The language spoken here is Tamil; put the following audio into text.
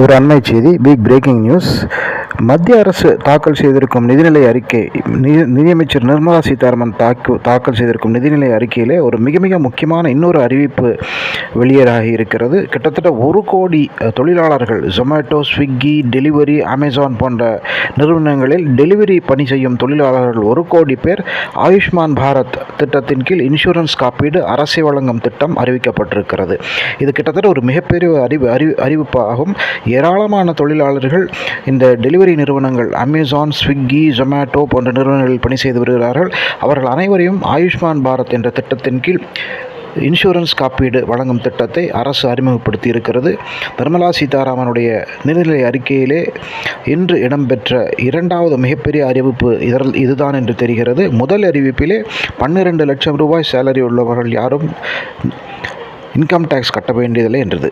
ஒரு அண்மை செய்தி, பிக் பிரேக்கிங் நியூஸ். மத்திய அரசு தாக்கல் செய்திருக்கும் நிதிநிலை அறிக்கை, நிதியமைச்சர் நிர்மலா சீதாராமன் தாக்கல் செய்திருக்கும் நிதிநிலை அறிக்கையிலே ஒரு மிக மிக முக்கியமான இன்னொரு அறிவிப்பு வெளியேறாகி இருக்கிறது. கிட்டத்தட்ட 1 கோடி தொழிலாளர்கள் ஜொமேட்டோ, ஸ்விக்கி, டெலிவரி, அமேசான் போன்ற நிறுவனங்களில் டெலிவரி பணி செய்யும் தொழிலாளர்கள் 1 கோடி பேர் ஆயுஷ்மான் பாரத் திட்டத்தின் கீழ் இன்சூரன்ஸ் காப்பீடு அரசு வழங்கும் திட்டம் அறிவிக்கப்பட்டிருக்கிறது. இது கிட்டத்தட்ட ஒரு மிகப்பெரிய அறிவிப்பாகும். ஏராளமான தொழிலாளர்கள் இந்த டெலிவரி நிறுவனங்கள் அமேசான், ஸ்விக்கி, ஜொமேட்டோ போன்ற நிறுவனங்களில் பணி செய்து வருகிறார்கள். அவர்கள் அனைவரையும் ஆயுஷ்மான் பாரத் என்ற திட்டத்தின் கீழ் இன்சூரன்ஸ் காப்பீடு வழங்கும் திட்டத்தை அரசு அறிமுகப்படுத்தி இருக்கிறது. நிர்மலா சீதாராமனுடைய நிதிநிலை அறிக்கையிலே இன்று இடம்பெற்ற 2வது மிகப்பெரிய அறிவிப்பு இதுதான் என்று தெரிகிறது. முதல் அறிவிப்பிலே 12 லட்சம் ரூபாய் சேலரி உள்ளவர்கள் யாரும் இன்கம் டேக்ஸ் கட்ட வேண்டியதில்லை என்றது.